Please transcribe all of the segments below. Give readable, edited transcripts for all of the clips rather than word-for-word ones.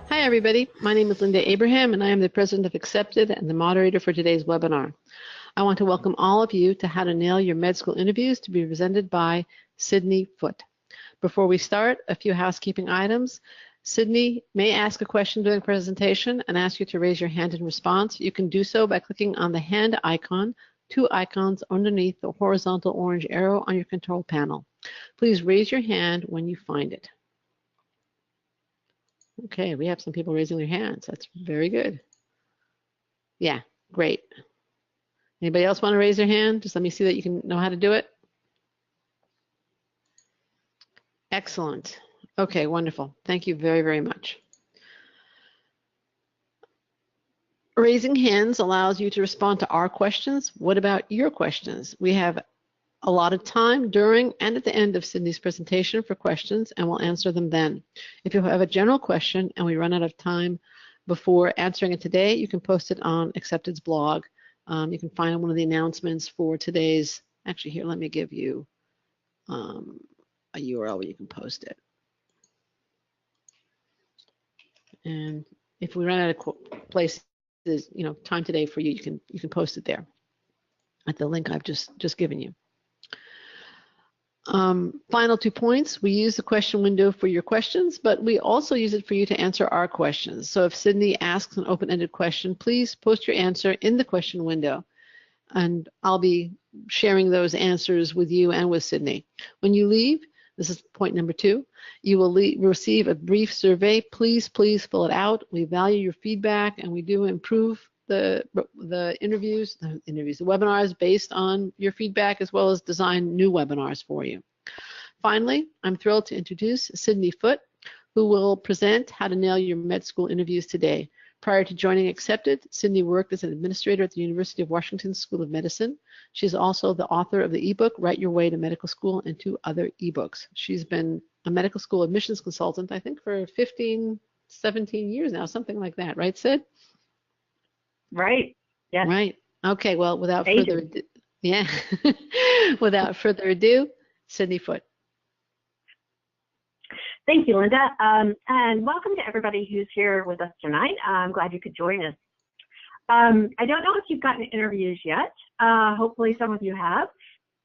Hi, everybody. My name is Linda Abraham, and I am the president of Accepted and the moderator for today's webinar. I want to welcome all of you to How to Nail Your Med School Interviews to be presented by Sydney Foote. Before we start, a few housekeeping items. Sydney may ask a question during the presentation and ask you to raise your hand in response. You can do so by clicking on the hand icon, two icons underneath the horizontal orange arrow on your control panel. Please raise your hand when you find it. Okay, we have some people raising their hands. That's very good. Yeah, great. Anybody else want to raise their hand? Just let me see that you can know how to do it. Excellent. Okay, wonderful. Thank you very, very much. Raising hands allows you to respond to our questions. What about your questions? We have a lot of time during and at the end of Sydney's presentation for questions, and we'll answer them then. If you have a general question and we run out of time before answering it today, you can post it on Accepted's blog. You can find one of the announcements for today's, actually here, let me give you a URL where you can post it. And if we run out of places, time today for you, you can post it there at the link I've just given you. Final 2 points. We use the question window for your questions, but we also use it for you to answer our questions. So if Sydney asks an open-ended question, please post your answer in the question window, and I'll be sharing those answers with you and with Sydney. When you leave, this is point number 2, you will receive a brief survey. Please fill it out. We value your feedback, and we do improve the webinars based on your feedback, as well as design new webinars for you. Finally, I'm thrilled to introduce Sydney Foote, who will present how to nail your med school interviews today. Prior to joining Accepted, Sydney worked as an administrator at the University of Washington School of Medicine. She's also the author of the ebook, Write Your Way to Medical School, and 2 other ebooks. She's been a medical school admissions consultant, I think, for 15, 17 years now, something like that. Right, Sid? Right. Yes. Right. Okay. Well, without further ado, without further ado, Sydney Foote. Thank you, Linda, and welcome to everybody who's here with us tonight. I'm glad you could join us. I don't know if you've gotten interviews yet. Hopefully, some of you have.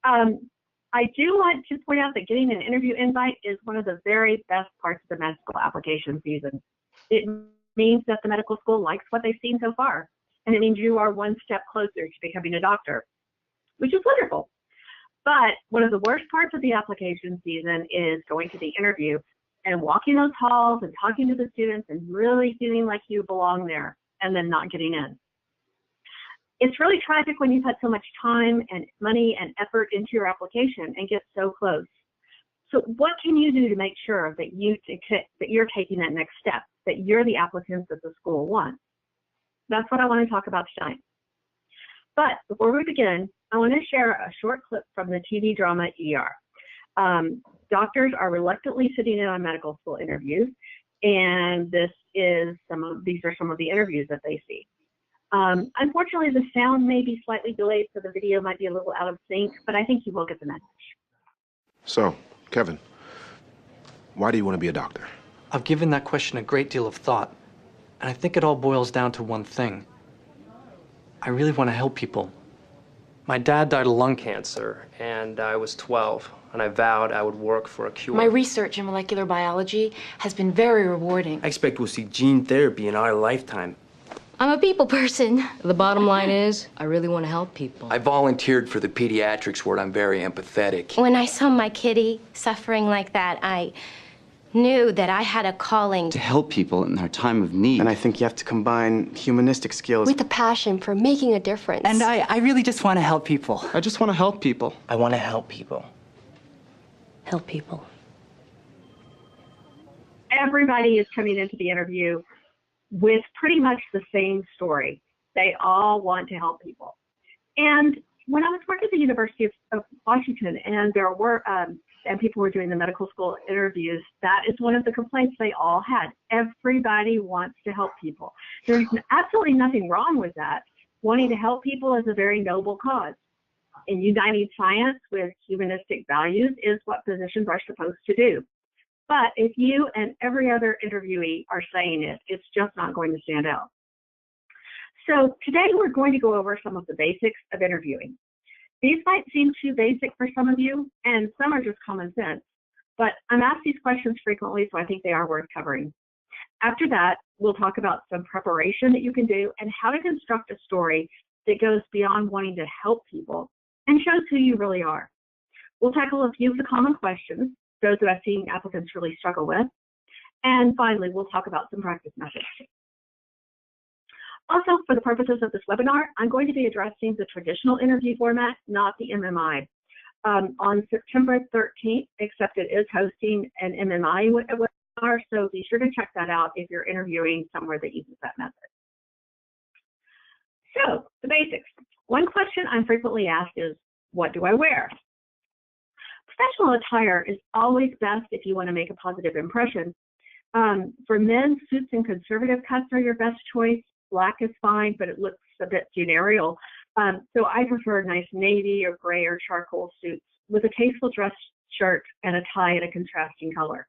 I do want to point out that getting an interview invite is one of the very best parts of the med school application season. It means that the medical school likes what they've seen so far. And it means you are one step closer to becoming a doctor, which is wonderful. But one of the worst parts of the application season is going to the interview and walking those halls and talking to the students and really feeling like you belong there and then not getting in. It's really tragic when you've had so much time and money and effort into your application and get so close. So what can you do to make sure that you're taking that next step, that you're the applicants that the school wants? That's what I want to talk about tonight. But before we begin, I want to share a short clip from the TV drama ER. Doctors are reluctantly sitting in on medical school interviews, and these are some of the interviews that they see. Unfortunately, the sound may be slightly delayed, so the video might be a little out of sync, but I think you will get the message. So, Kevin, why do you want to be a doctor? I've given that question a great deal of thought, and I think it all boils down to one thing. I really want to help people. My dad died of lung cancer, and I was 12, and I vowed I would work for a cure. My research in molecular biology has been very rewarding. I expect we'll see gene therapy in our lifetime. I'm a people person. The bottom line is, I really want to help people. I volunteered for the pediatrics ward. I'm very empathetic. When I saw my kitty suffering like that, I knew that I had a calling to help people in their time of need. And I think you have to combine humanistic skills with a passion for making a difference. And I really just want to help people. I just want to help people. I want to help people. Help people. Everybody is coming into the interview with pretty much the same story. They all want to help people. And when I was working at the University of Washington, and there were and people were doing the medical school interviews, that is one of the complaints they all had. Everybody wants to help people. There's absolutely nothing wrong with that. Wanting to help people is a very noble cause. And uniting science with humanistic values is what physicians are supposed to do. But if you and every other interviewee are saying it, it's just not going to stand out. So today we're going to go over some of the basics of interviewing. These might seem too basic for some of you, and some are just common sense, but I'm asked these questions frequently, so I think they are worth covering. After that, we'll talk about some preparation that you can do and how to construct a story that goes beyond wanting to help people and shows who you really are. We'll tackle a few of the common questions, those that I've seen applicants really struggle with. And finally, we'll talk about some practice methods. Also, for the purposes of this webinar, I'm going to be addressing the traditional interview format, not the MMI. On September 13th, Accepted is hosting an MMI webinar, so be sure to check that out if you're interviewing somewhere that uses that method. So, the basics. One question I'm frequently asked is, what do I wear? Professional attire is always best if you want to make a positive impression. For men, suits and conservative cuts are your best choice. Black is fine, but it looks a bit funereal. So I prefer nice navy or gray or charcoal suits with a tasteful dress shirt and a tie in a contrasting color.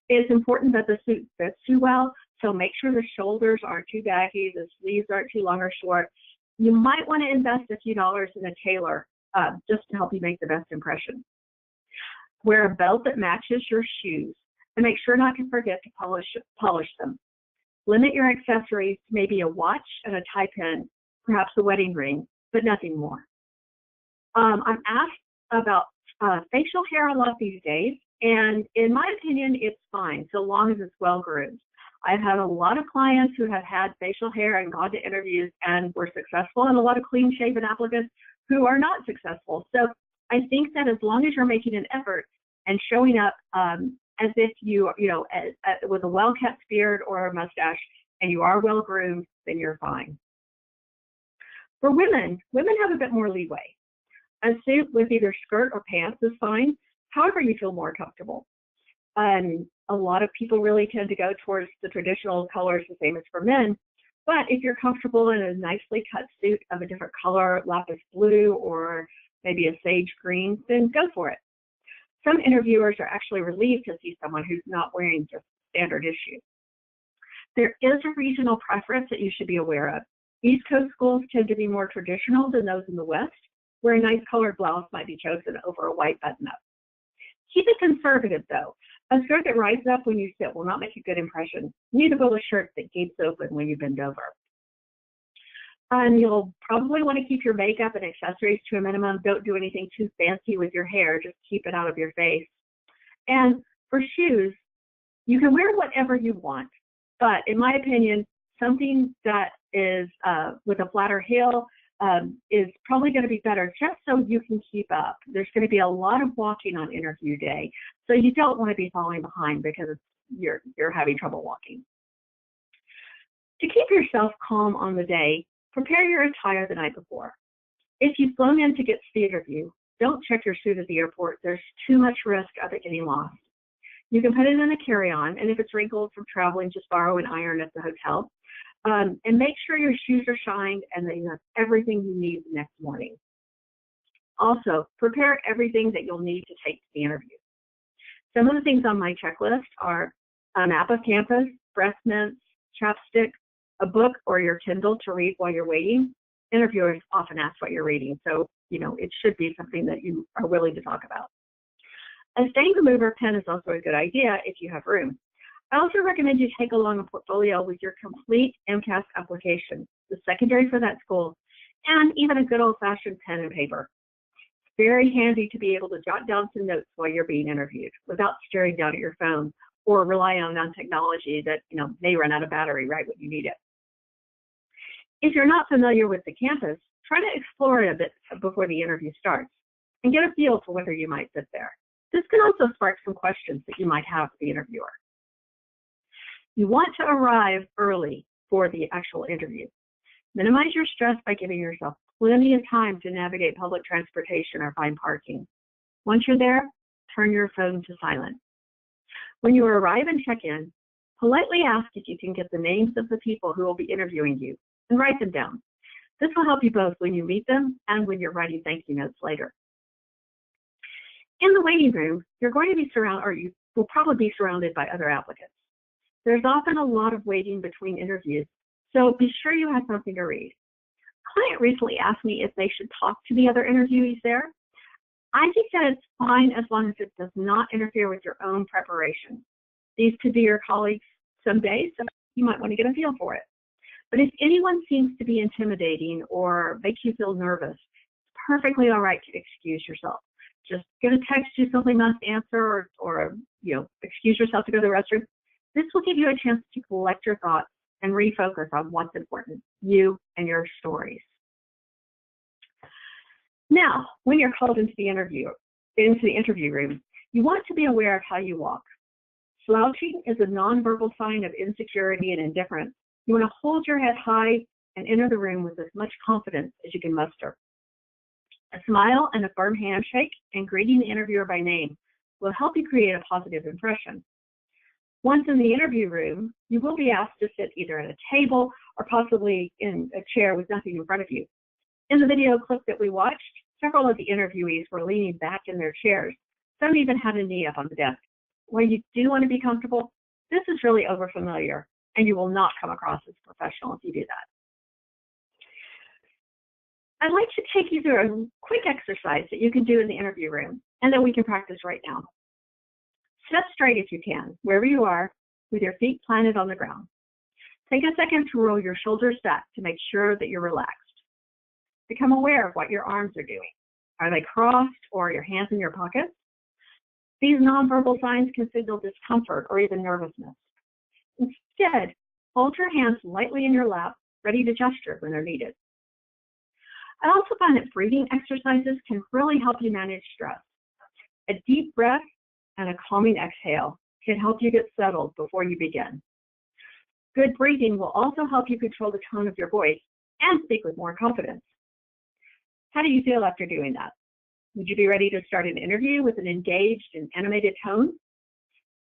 It's important that the suit fits you well, so make sure the shoulders aren't too baggy, the sleeves aren't too long or short. You might want to invest a few dollars in a tailor just to help you make the best impression. Wear a belt that matches your shoes and make sure not to forget to polish them. Limit your accessories to maybe a watch and a tie pin, perhaps a wedding ring, but nothing more. I'm asked about facial hair a lot these days, and in my opinion, it's fine, so long as it's well groomed. I've had a lot of clients who have had facial hair and gone to interviews and were successful, and a lot of clean-shaven applicants who are not successful. So I think that as long as you're making an effort and showing up as if with a well-kept beard or a mustache, and you are well groomed, then you're fine. For women have a bit more leeway. A suit with either skirt or pants is fine, however you feel more comfortable. A lot of people really tend to go towards the traditional colors, the same as for men. But if you're comfortable in a nicely cut suit of a different color, lapis blue or maybe a sage green, then go for it. Some interviewers are actually relieved to see someone who's not wearing just standard issue. There is a regional preference that you should be aware of. East Coast schools tend to be more traditional than those in the West, where a nice colored blouse might be chosen over a white button-up. Keep it conservative, though. A skirt that rises up when you sit will not make a good impression. Neither will a shirt that gapes open when you bend over. And you'll probably want to keep your makeup and accessories to a minimum. Don't do anything too fancy with your hair. Just keep it out of your face. And for shoes, you can wear whatever you want. But in my opinion, something that is with a flatter heel is probably going to be better just so you can keep up. There's going to be a lot of walking on interview day. So you don't want to be falling behind because you're having trouble walking. To keep yourself calm on the day, prepare your attire the night before. If you've flown in to get to the interview, don't check your suit at the airport. There's too much risk of it getting lost. You can put it in a carry-on, and if it's wrinkled from traveling, just borrow an iron at the hotel. And make sure your shoes are shined and that you have everything you need the next morning. Also, prepare everything that you'll need to take to the interview. Some of the things on my checklist are a map of campus, breath mints, chapstick, a book or your Kindle to read while you're waiting. Interviewers often ask what you're reading, so it should be something that you are willing to talk about. A stain remover pen is also a good idea if you have room. I also recommend you take along a portfolio with your complete MCAS application, the secondary for that school, and even a good old-fashioned pen and paper. It's very handy to be able to jot down some notes while you're being interviewed without staring down at your phone or relying on technology that may run out of battery right when you need it. If you're not familiar with the campus, try to explore it a bit before the interview starts and get a feel for whether you might fit there. This can also spark some questions that you might have for the interviewer. You want to arrive early for the actual interview. Minimize your stress by giving yourself plenty of time to navigate public transportation or find parking. Once you're there, turn your phone to silent. When you arrive and check in, politely ask if you can get the names of the people who will be interviewing you and write them down. This will help you both when you meet them and when you're writing thank you notes later. In the waiting room, you're going to be surrounded, or you will probably be surrounded by other applicants. There's often a lot of waiting between interviews, so be sure you have something to read. A client recently asked me if they should talk to the other interviewees there. I think that it's fine as long as it does not interfere with your own preparation. These could be your colleagues someday, so you might want to get a feel for it. But if anyone seems to be intimidating or makes you feel nervous, it's perfectly all right to excuse yourself. Just get a text you simply must answer or excuse yourself to go to the restroom. This will give you a chance to collect your thoughts and refocus on what's important, you and your stories. Now, when you're called into the interview room, you want to be aware of how you walk. Slouching is a nonverbal sign of insecurity and indifference. You want to hold your head high and enter the room with as much confidence as you can muster. A smile and a firm handshake and greeting the interviewer by name will help you create a positive impression. Once in the interview room, you will be asked to sit either at a table or possibly in a chair with nothing in front of you. In the video clip that we watched, several of the interviewees were leaning back in their chairs. Some even had a knee up on the desk. While you do want to be comfortable, this is really overfamiliar, and you will not come across as professional if you do that. I'd like to take you through a quick exercise that you can do in the interview room and that we can practice right now. Sit up straight if you can, wherever you are, with your feet planted on the ground. Take a second to roll your shoulders back to make sure that you're relaxed. Become aware of what your arms are doing. Are they crossed or your hands in your pockets? These nonverbal signs can signal discomfort or even nervousness. Instead, hold your hands lightly in your lap, ready to gesture when they're needed. I also find that breathing exercises can really help you manage stress. A deep breath and a calming exhale can help you get settled before you begin. Good breathing will also help you control the tone of your voice and speak with more confidence. How do you feel after doing that? Would you be ready to start an interview with an engaged and animated tone?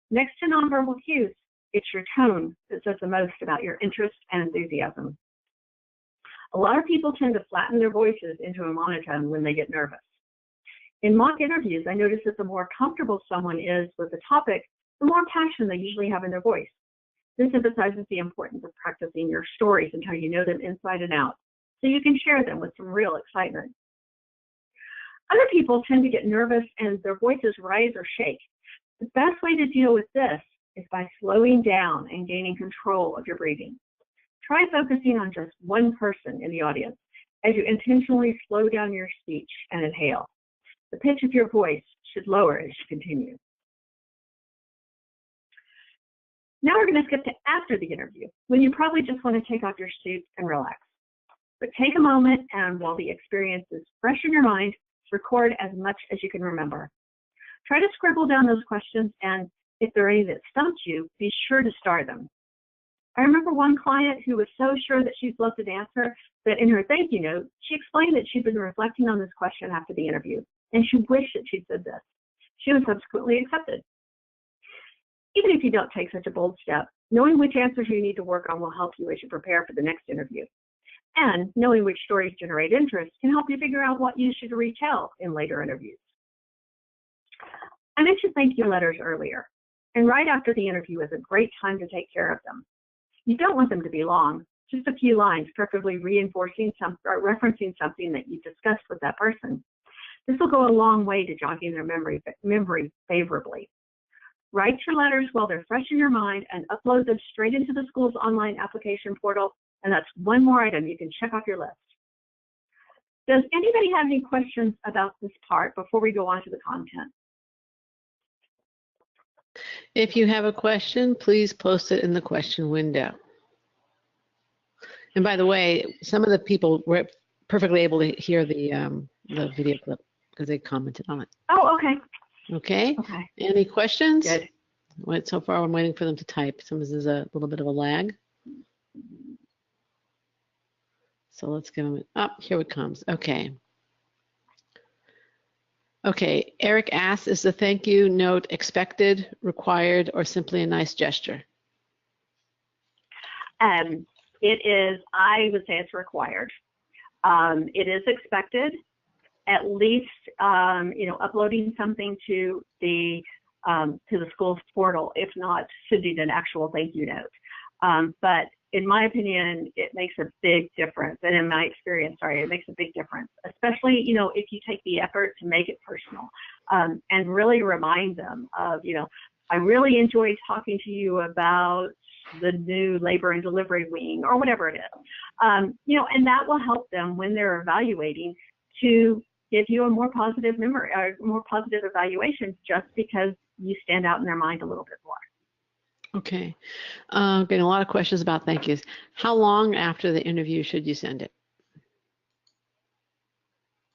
Next to nonverbal cues, it's your tone that says the most about your interest and enthusiasm. A lot of people tend to flatten their voices into a monotone when they get nervous. In mock interviews, I notice that the more comfortable someone is with the topic, the more passion they usually have in their voice. This emphasizes the importance of practicing your stories until you know them inside and out, so you can share them with some real excitement. Other people tend to get nervous and their voices rise or shake. The best way to deal with this is by slowing down and gaining control of your breathing. Try focusing on just one person in the audience as you intentionally slow down your speech and inhale. The pitch of your voice should lower as you continue. Now we're going to skip to after the interview, when you probably just want to take off your suit and relax. But take a moment and while the experience is fresh in your mind, record as much as you can remember. Try to scribble down those questions, and if there are any that stumped you, be sure to star them. I remember one client who was so sure that she'd loved an answer that in her thank you note, she explained that she'd been reflecting on this question after the interview, and she wished that she'd said this. She was subsequently accepted. Even if you don't take such a bold step, knowing which answers you need to work on will help you as you prepare for the next interview. And knowing which stories generate interest can help you figure out what you should retell in later interviews. I mentioned thank you letters earlier, and right after the interview is a great time to take care of them. You don't want them to be long, just a few lines, preferably reinforcing or referencing something that you discussed with that person. This will go a long way to jogging their memory favorably. Write your letters while they're fresh in your mind and upload them straight into the school's online application portal, and that's one more item you can check off your list. Does anybody have any questions about this part before we go on to the content? If you have a question, please post it in the question window. And by the way, some of the people were perfectly able to hear the video clip because they commented on it. Oh, okay. Okay. Okay. Any questions? Good. Wait, so far I'm waiting for them to type. Sometimes there's a little bit of a lag. So let's give them, here it comes. Okay. Okay, Eric asks, is the thank you note expected, required, or simply a nice gesture? It is, I would say it's required. It is expected, at least, uploading something to the to the school's portal, if not sending an actual thank you note. But in my opinion, it makes a big difference. And in my experience, it makes a big difference, especially, if you take the effort to make it personal, and really remind them of, I really enjoyed talking to you about the new labor and delivery wing or whatever it is. And that will help them when they're evaluating to give you a more positive memory, or more positive evaluation, just because you stand out in their mind a little bit more. Okay. Getting a lot of questions about thank yous. How long after the interview should you send it?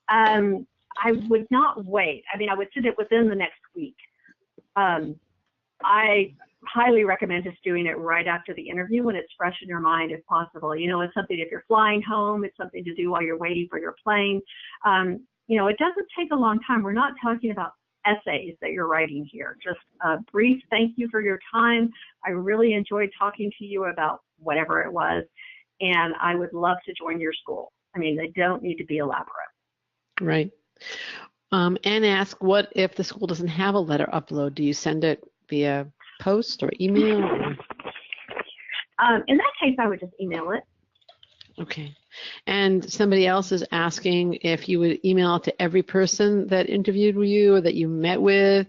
I would not wait. I would send it within the next week. I highly recommend just doing it right after the interview when it's fresh in your mind, if possible. It's something, if you're flying home, it's something to do while you're waiting for your plane. It doesn't take a long time. We're not talking about essays that you're writing here. Just a brief thank you for your time. I really enjoyed talking to you about whatever it was, and I would love to join your school. They don't need to be elaborate. Right. And ask, what if the school doesn't have a letter upload? Do you send it via post or email? Or? In that case, I would just email it. Okay. And somebody else is asking if you would email it to every person that interviewed with you or that you met with.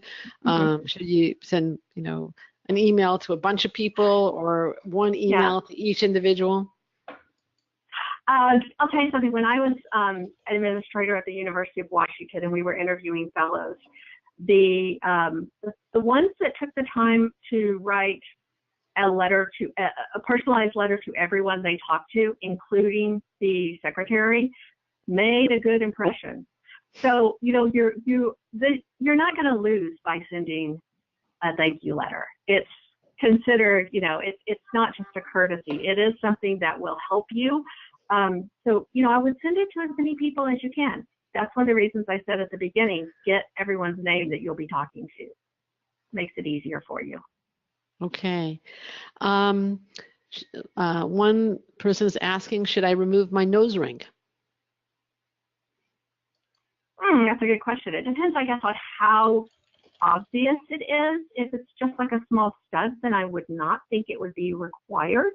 Should you send, an email to a bunch of people or one email to each individual? I'll tell you something. When I was an administrator at the University of Washington and we were interviewing fellows, the ones that took the time to write a personalized letter to everyone they talked to, including the secretary, made a good impression. So, you're not going to lose by sending a thank you letter. It's considered, it's not just a courtesy. It is something that will help you. So, I would send it to as many people as you can. That's one of the reasons I said at the beginning, get everyone's name that you'll be talking to. Makes it easier for you. Okay. One person is asking, should I remove my nose ring? That's a good question. It depends, I guess, on how obvious it is. If it's just like a small stud, then I would not think it would be required.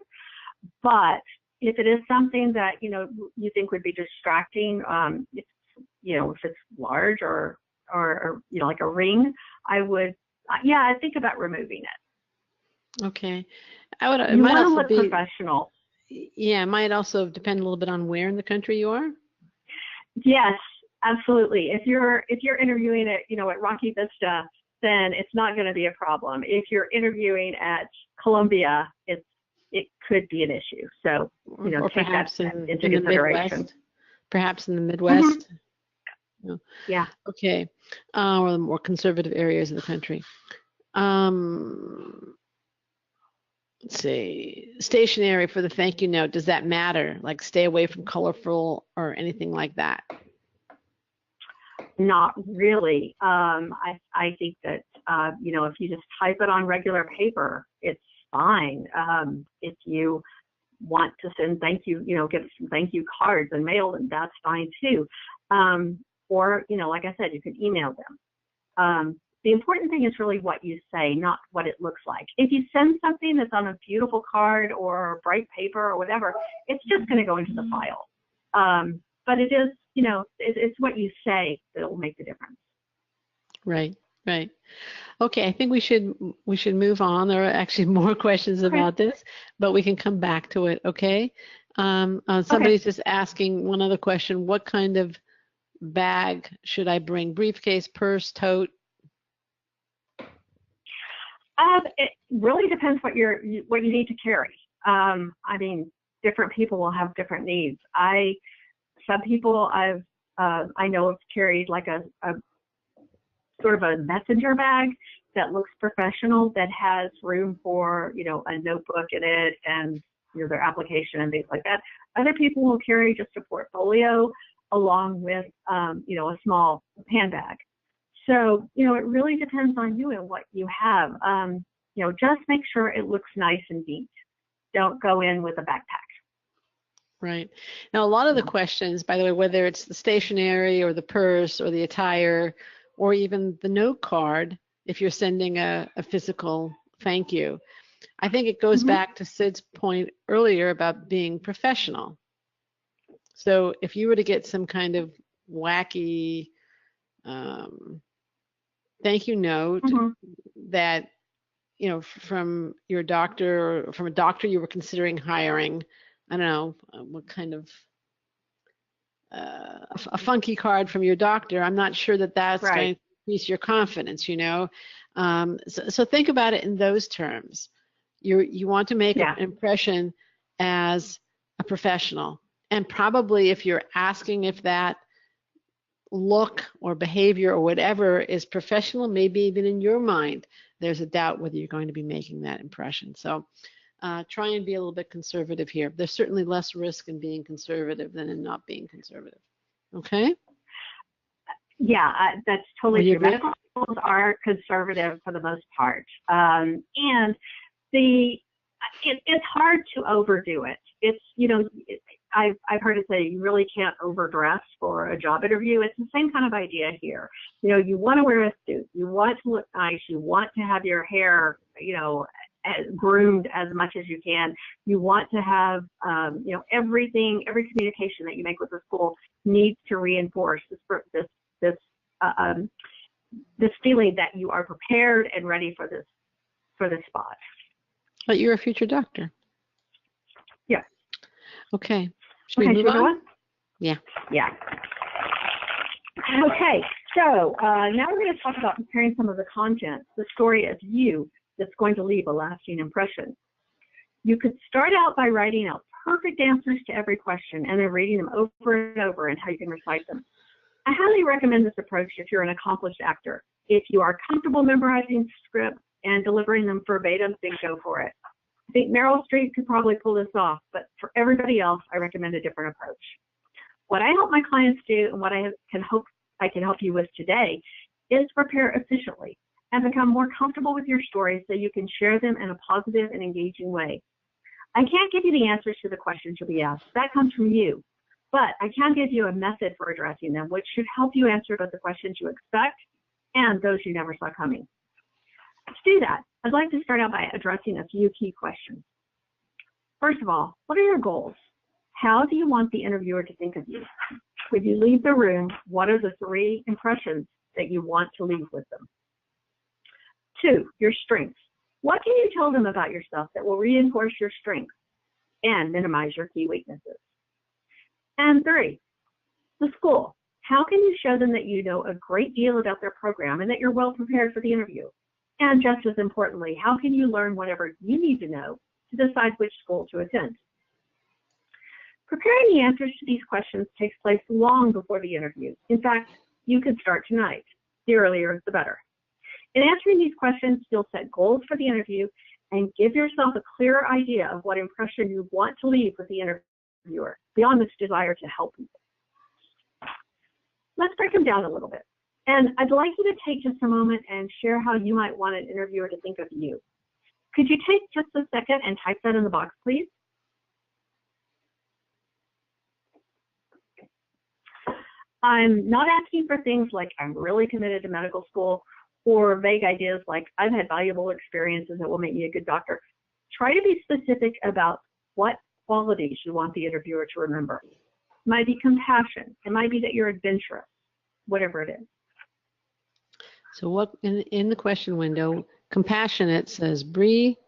But if it is something that, you think would be distracting, if it's large or like a ring, I would, I think about removing it. Okay. You want to look professional. Yeah, it might also depend a little bit on where in the country you are. Yes, absolutely. If you're interviewing at Rocky Vista, then it's not going to be a problem. If you're interviewing at Columbia, it could be an issue. So or take perhaps that in into the consideration. Midwest. Perhaps in the Midwest. Yeah. Okay. Or the more conservative areas of the country. Let's see. Stationery for the thank you note. Does that matter? Like stay away from colorful or anything like that? Not really. I think that if you just type it on regular paper, it's fine. If you want to send thank you, get some thank you cards and mail them, that's fine too. Or like I said, you can email them. The important thing is really what you say, not what it looks like. If you send something that's on a beautiful card or bright paper or whatever, it's just going to go into the file. But it is, it's what you say that will make the difference. Right. Okay, I think we should move on. There are actually more questions about this, but we can come back to it. Okay. Somebody's just asking one other question. What kind of bag should I bring? Briefcase, purse, tote? It really depends what you need to carry. Different people will have different needs. Some people I know have carried like a sort of a messenger bag that looks professional, that has room for a notebook in it and their application and things like that. Other people will carry just a portfolio along with a small handbag. So, it really depends on you and what you have. Just make sure it looks nice and neat. Don't go in with a backpack. Right. Now, a lot of the questions, by the way, whether it's the stationery or the purse or the attire or even the note card, if you're sending a physical thank you. I think it goes back to Sid's point earlier about being professional. So if you were to get some kind of wacky thank you note that, you know, from your doctor or from a doctor you were considering hiring, I don't know, what kind of a funky card from your doctor, I'm not sure that that's going to increase your confidence, you know. So think about it in those terms. You want to make an impression as a professional. And probably if you're asking if that look or behavior or whatever is professional, maybe even in your mind, there's a doubt whether you're going to be making that impression. So try and be a little bit conservative here. There's certainly less risk in being conservative than in not being conservative. Okay? Yeah, that's totally true. Medical schools are conservative for the most part. And it's hard to overdo it. It's, you know, I've heard it say you really can't overdress for a job interview. It's the same kind of idea here. You know, you want to wear a suit. You want to look nice. You want to have your hair, you know, groomed as much as you can. You want to have, you know, every communication that you make with the school needs to reinforce this feeling that you are prepared and ready for this spot. But you're a future doctor. Yeah. Okay. Should we move on? Yeah. Yeah. Okay. So now we're going to talk about preparing some of the content, the story of you that's going to leave a lasting impression. You could start out by writing out perfect answers to every question and then reading them over and over and how you can recite them. I highly recommend this approach if you're an accomplished actor. If you are comfortable memorizing scripts and delivering them verbatim, then go for it. I think Meryl Streep could probably pull this off, but for everybody else, I recommend a different approach. What I help my clients do and what I can help you with today is prepare efficiently and become more comfortable with your stories so you can share them in a positive and engaging way. I can't give you the answers to the questions you'll be asked. That comes from you. But I can give you a method for addressing them, which should help you answer both the questions you expect and those you never saw coming. To do that, I'd like to start out by addressing a few key questions. First of all, what are your goals? How do you want the interviewer to think of you? When you leave the room, what are the 3 impressions that you want to leave with them? 2, your strengths. What can you tell them about yourself that will reinforce your strengths and minimize your key weaknesses? And 3, the school. How can you show them that you know a great deal about their program and that you're well prepared for the interview? And just as importantly, how can you learn whatever you need to know to decide which school to attend? Preparing the answers to these questions takes place long before the interview. In fact, you can start tonight. The earlier, the better. In answering these questions, you'll set goals for the interview and give yourself a clearer idea of what impression you want to leave with the interviewer, beyond this desire to help people. Let's break them down a little bit. And I'd like you to take just a moment and share how you might want an interviewer to think of you. Could you take just a second and type that in the box, please? I'm not asking for things like I'm really committed to medical school or vague ideas like I've had valuable experiences that will make me a good doctor. Try to be specific about what qualities you want the interviewer to remember. It might be compassion. It might be that you're adventurous, whatever it is. So what in the question window, compassionate says Bree,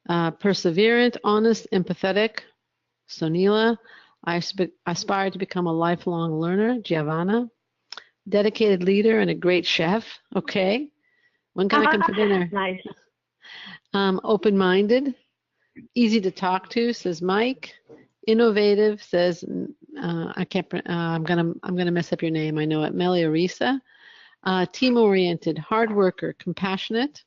perseverant, honest, empathetic, Sonila. I aspire to become a lifelong learner, Giovanna. Dedicated leader and a great chef, okay. When can I come for dinner? Nice. Open-minded, easy to talk to, says Mike. Innovative, says I'm gonna mess up your name. I know it. Meliorisa. Team-oriented, hard worker, compassionate.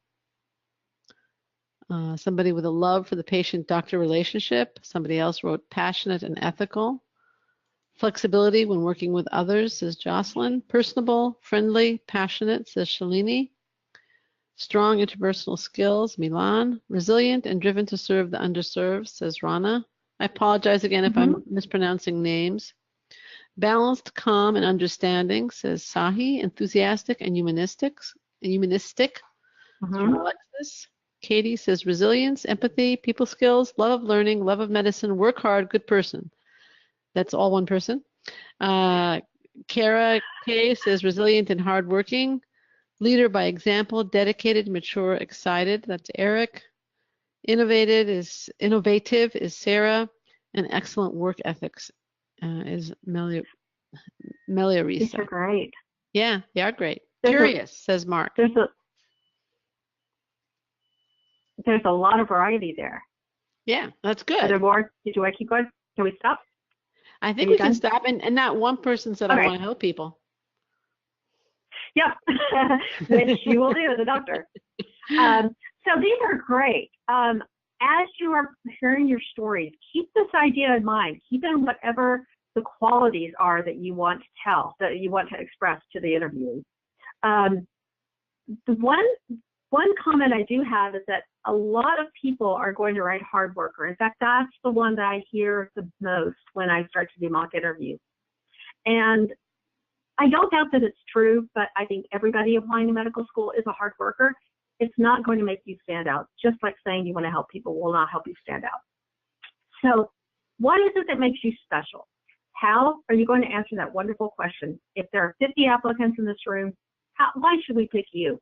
Somebody with a love for the patient-doctor relationship. Somebody else wrote passionate and ethical. Flexibility when working with others, says Jocelyn. Personable, friendly, passionate, says Shalini. Strong interpersonal skills, Milan. Resilient and driven to serve the underserved, says Rana. I apologize again if I'm mispronouncing names. Balanced, calm, and understanding, says Sahi. Enthusiastic and humanistic. Alexis. Katie says resilience, empathy, people skills, love of learning, love of medicine, work hard, good person. That's all one person. Kara K says resilient and hardworking, leader by example, dedicated, mature, excited. That's Eric. Innovative is Sarah, and excellent work ethics is Meliorisa. These are great. Yeah, they are great. Curious, says Mark. There's a lot of variety there. Yeah, that's good. Are there more? Do I keep going? Can we stop? I think we can stop, and not one person said I want to help people. Yep, which you will do as a doctor. So these are great. As you are hearing your stories, keep this idea in mind. Keep in whatever the qualities are that you want to tell, that you want to express to the interviewee. The one comment I do have is that a lot of people are going to write hard worker. In fact, that's the one that I hear the most when I start to do mock interviews. And I don't doubt that it's true, but I think everybody applying to medical school is a hard worker. It's not going to make you stand out, just like saying you want to help people will not help you stand out. So what is it that makes you special? How are you going to answer that wonderful question? If there are 50 applicants in this room, why should we pick you?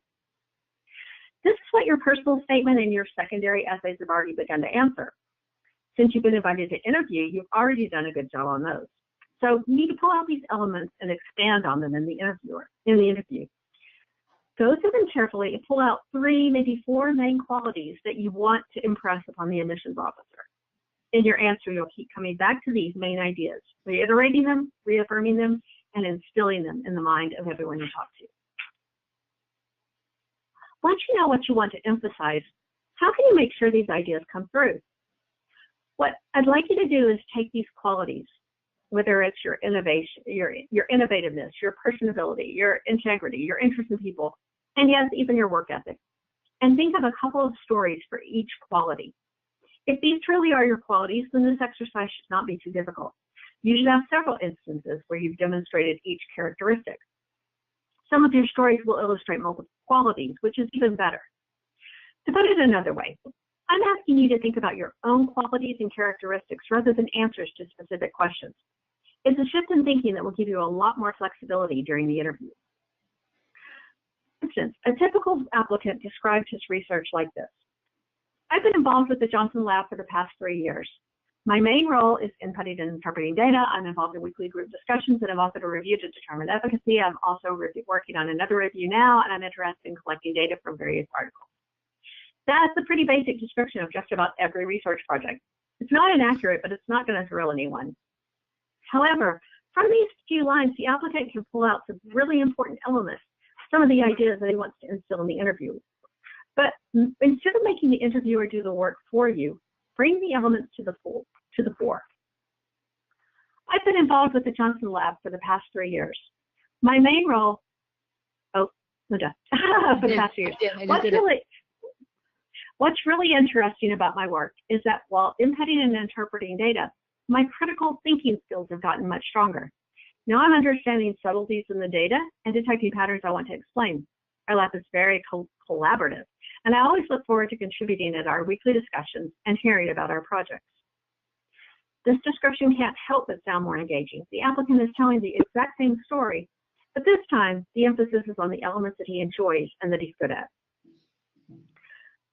This is what your personal statement and your secondary essays have already begun to answer. Since you've been invited to interview, you've already done a good job on those. So you need to pull out these elements and expand on them in the interview. Go through them carefully and pull out 3, maybe 4 main qualities that you want to impress upon the admissions officer. In your answer, you'll keep coming back to these main ideas, reiterating them, reaffirming them, and instilling them in the mind of everyone you talk to. Once you know what you want to emphasize, how can you make sure these ideas come through? What I'd like you to do is take these qualities, whether it's your innovation, your innovativeness, your personability, your integrity, your interest in people, and yes, even your work ethic, and think of a couple of stories for each quality. If these truly are your qualities, then this exercise should not be too difficult. You should have several instances where you've demonstrated each characteristic. Some of your stories will illustrate multiple qualities, which is even better. To put it another way, I'm asking you to think about your own qualities and characteristics rather than answers to specific questions. It's a shift in thinking that will give you a lot more flexibility during the interview. For instance, a typical applicant described his research like this. I've been involved with the Johnson Lab for the past 3 years. My main role is inputting and interpreting data. I'm involved in weekly group discussions and I've authored a review to determine efficacy. I'm also working on another review now, and I'm interested in collecting data from various articles. That's a pretty basic description of just about every research project. It's not inaccurate, but it's not going to thrill anyone. However, from these few lines, the applicant can pull out some really important elements, some of the ideas that he wants to instill in the interview. But instead of making the interviewer do the work for you, bring the elements to the fore. I've been involved with the Johnson Lab for the past 3 years. My main role, for the past 2 years. What's really interesting about my work is that while inputting and interpreting data, my critical thinking skills have gotten much stronger. Now I'm understanding subtleties in the data and detecting patterns I want to explain. Our lab is very collaborative, and I always look forward to contributing at our weekly discussions and hearing about our projects. This description can't help but sound more engaging. The applicant is telling the exact same story, but this time the emphasis is on the elements that he enjoys and that he's good at.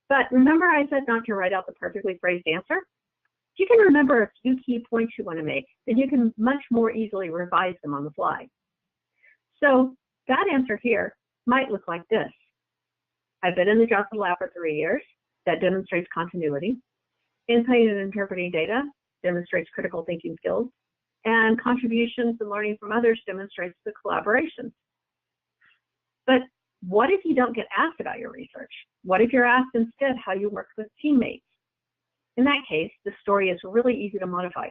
But remember I said not to write out the perfectly phrased answer? If you can remember a few key points you want to make, then you can much more easily revise them on the fly. So that answer here might look like this. I've been in the Johnson Lab for 3 years. That demonstrates continuity. Inputting and interpreting data demonstrates critical thinking skills. And contributions and learning from others demonstrates the collaboration. But what if you don't get asked about your research? What if you're asked instead how you work with teammates? In that case, the story is really easy to modify.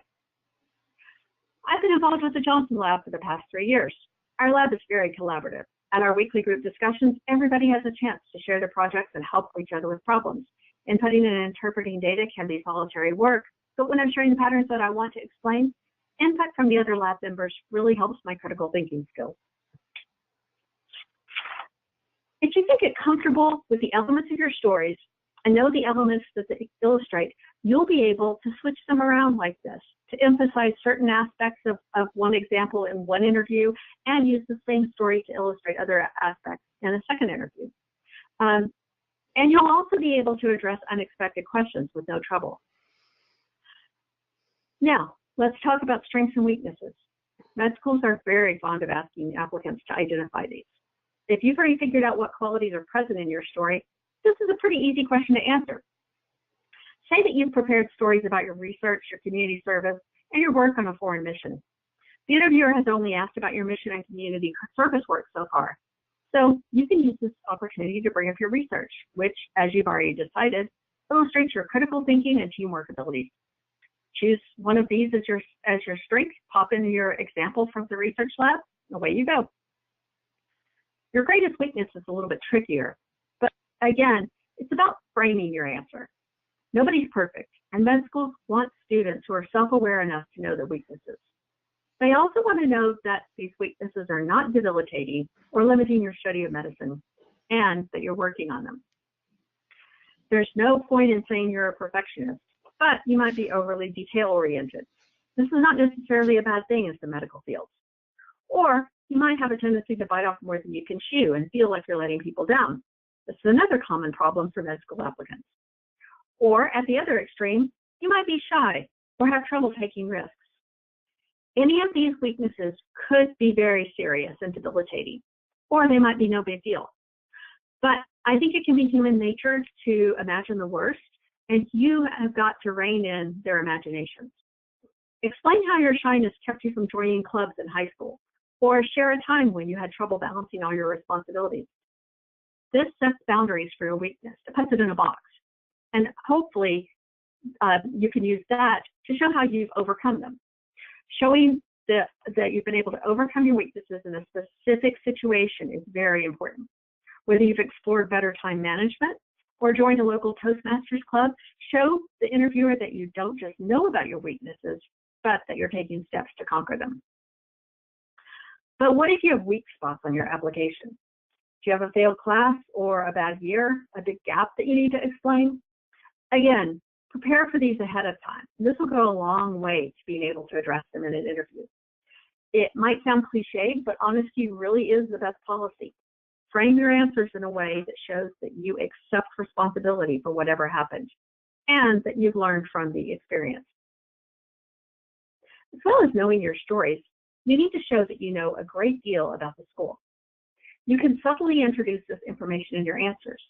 I've been involved with the Johnson Lab for the past 3 years. Our lab is very collaborative. At our weekly group discussions, everybody has a chance to share their projects and help each other with problems. Inputting and interpreting data can be solitary work, but when I'm sharing the patterns that I want to explain, input from the other lab members really helps my critical thinking skills. If you can get comfortable with the elements of your stories and know the elements that they illustrate, you'll be able to switch them around like this to emphasize certain aspects of one example in one interview and use the same story to illustrate other aspects in a second interview. And you'll also be able to address unexpected questions with no trouble. Now, let's talk about strengths and weaknesses. Med schools are very fond of asking applicants to identify these. If you've already figured out what qualities are present in your story, this is a pretty easy question to answer. Say that you've prepared stories about your research, your community service, and your work on a foreign mission. The interviewer has only asked about your mission and community service work so far. So you can use this opportunity to bring up your research, which, as you've already decided, illustrates your critical thinking and teamwork abilities. Choose one of these as your strength, pop in your example from the research lab, and away you go. Your greatest weakness is a little bit trickier, but again, it's about framing your answer. Nobody's perfect, and med schools want students who are self-aware enough to know their weaknesses. They also want to know that these weaknesses are not debilitating or limiting your study of medicine, and that you're working on them. There's no point in saying you're a perfectionist, but you might be overly detail-oriented. This is not necessarily a bad thing in the medical field. Or you might have a tendency to bite off more than you can chew and feel like you're letting people down. This is another common problem for med school applicants. Or at the other extreme, you might be shy or have trouble taking risks. Any of these weaknesses could be very serious and debilitating, or they might be no big deal. But I think it can be human nature to imagine the worst, and you have got to rein in their imaginations. Explain how your shyness kept you from joining clubs in high school, or share a time when you had trouble balancing all your responsibilities. This sets boundaries for your weakness, it puts it in a box. And hopefully you can use that to show how you've overcome them. Showing that you've been able to overcome your weaknesses in a specific situation is very important. Whether you've explored better time management or joined a local Toastmasters club, show the interviewer that you don't just know about your weaknesses, but that you're taking steps to conquer them. But what if you have weak spots on your application? Do you have a failed class or a bad year, a big gap that you need to explain? Again, prepare for these ahead of time. This will go a long way to being able to address them in an interview. It might sound cliched, but honesty really is the best policy. Frame your answers in a way that shows that you accept responsibility for whatever happened and that you've learned from the experience. As well as knowing your stories, you need to show that you know a great deal about the school. You can subtly introduce this information in your answers.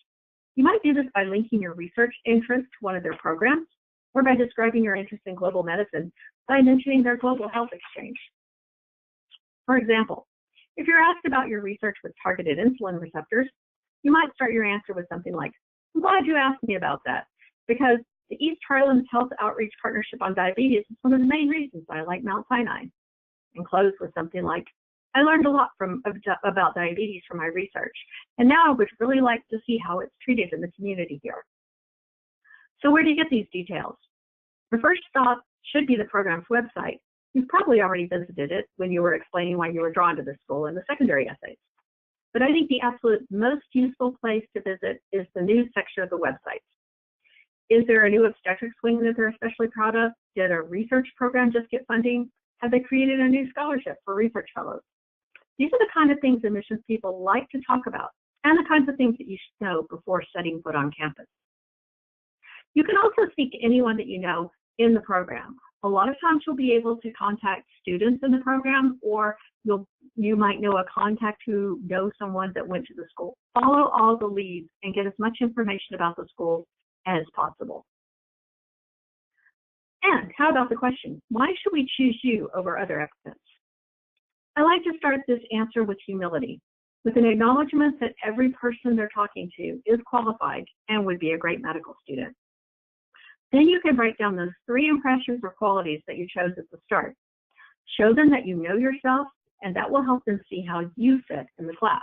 You might do this by linking your research interest to one of their programs, or by describing your interest in global medicine by mentioning their global health exchange. For example, if you're asked about your research with targeted insulin receptors, you might start your answer with something like, "I'm glad you asked me about that, because the East Highlands Health Outreach Partnership on Diabetes is one of the main reasons I like Mount Sinai," and close with something like, "I learned a lot about diabetes from my research, and now I would really like to see how it's treated in the community here." So where do you get these details? Your first stop should be the program's website. You've probably already visited it when you were explaining why you were drawn to the school in the secondary essays. But I think the absolute most useful place to visit is the news section of the website. Is there a new obstetrics wing that they're especially proud of? Did a research program just get funding? Have they created a new scholarship for research fellows? These are the kind of things admissions people like to talk about, and the kinds of things that you should know before setting foot on campus. You can also speak to anyone that you know in the program. A lot of times you'll be able to contact students in the program, or you might know a contact who knows someone that went to the school. Follow all the leads and get as much information about the school as possible. And how about the question, why should we choose you over other applicants? I like to start this answer with humility, with an acknowledgement that every person they're talking to is qualified and would be a great medical student. Then you can write down those 3 impressions or qualities that you chose at the start. Show them that you know yourself, and that will help them see how you fit in the class.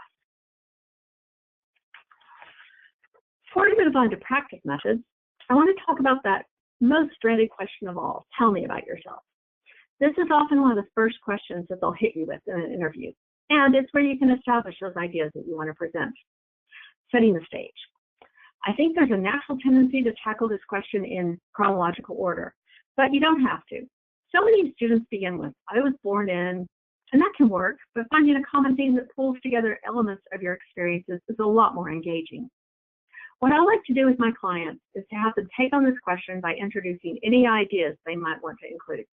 Before we move on to practice methods, I want to talk about that most dreaded question of all, tell me about yourself. This is often one of the first questions that they'll hit you with in an interview, and it's where you can establish those ideas that you want to present. setting the stage. I think there's a natural tendency to tackle this question in chronological order, but you don't have to. So many students begin with, I was born in, and that can work, but finding a common theme that pulls together elements of your experiences is a lot more engaging. What I like to do with my clients is to have them take on this question by introducing any ideas they might want to include.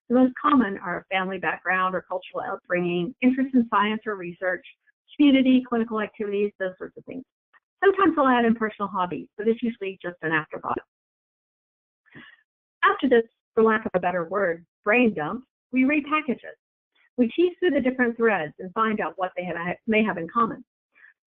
The most common are family background or cultural upbringing, interest in science or research, community, clinical activities, those sorts of things. Sometimes I'll add in personal hobbies, but it's usually just an afterthought. After this, for lack of a better word, brain dump, we repackage it. We tease through the different threads and find out what they may have in common.